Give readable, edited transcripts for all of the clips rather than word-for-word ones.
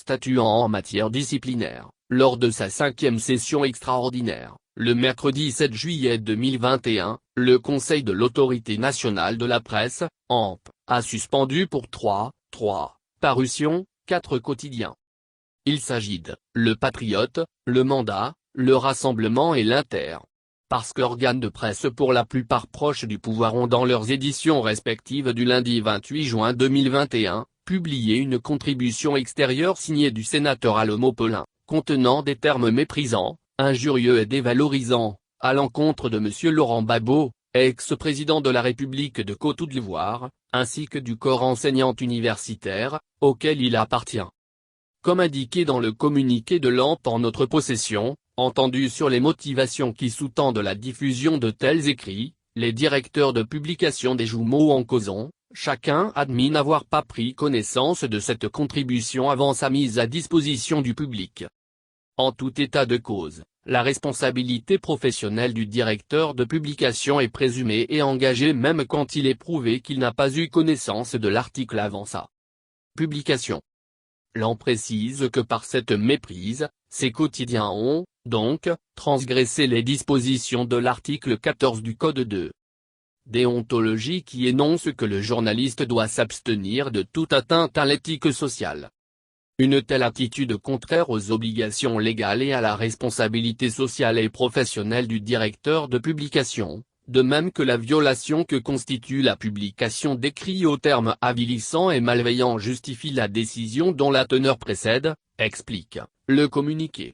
statuant en matière disciplinaire, lors de sa 5e session extraordinaire, le mercredi 7 juillet 2021, le Conseil de l'Autorité nationale de la presse, ANP, a suspendu pour 3 parutions, 4 quotidiens. Il s'agit de Le Patriote, Le Mandat, Le Rassemblement et l'Inter. Parce qu'organes de presse pour la plupart proches du pouvoir ont dans leurs éditions respectives du lundi 28 juin 2021, publié une contribution extérieure signée du sénateur Alom Paulin, contenant des termes méprisants, injurieux et dévalorisants, à l'encontre de M. Laurent Gbagbo, ex-président de la République de Côte d'Ivoire, ainsi que du corps enseignant universitaire, auquel il appartient. Comme indiqué dans le communiqué de l'ANP en notre possession, entendu sur les motivations qui sous-tendent la diffusion de tels écrits, les directeurs de publication des journaux en causant, chacun admis n'avoir pas pris connaissance de cette contribution avant sa mise à disposition du public. En tout état de cause, la responsabilité professionnelle du directeur de publication est présumée et engagée même quand il est prouvé qu'il n'a pas eu connaissance de l'article avant sa publication. L'ANP précise que par cette méprise, ces quotidiens ont, donc, transgressé les dispositions de l'article 14 du Code de déontologie qui énonce que le journaliste doit s'abstenir de toute atteinte à l'éthique sociale. Une telle attitude contraire aux obligations légales et à la responsabilité sociale et professionnelle du directeur de publication, de même que la violation que constitue la publication d'écrits aux termes avilissants et malveillants justifie la décision dont la teneur précède, explique le communiqué.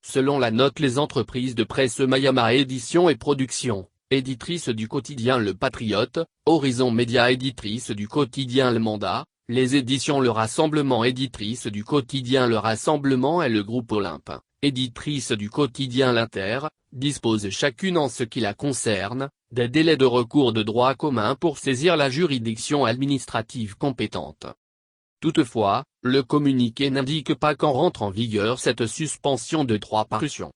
Selon la note, les entreprises de presse Mayama Édition et Production, éditrice du quotidien Le Patriote, Horizon Média éditrice du quotidien Le Mandat, les éditions Le Rassemblement éditrice du quotidien Le Rassemblement et le groupe Olympe, éditrice du quotidien L'Inter, disposent chacune en ce qui la concerne, des délais de recours de droit commun pour saisir la juridiction administrative compétente. Toutefois, le communiqué n'indique pas quand rentre en vigueur cette suspension de 3 parutions.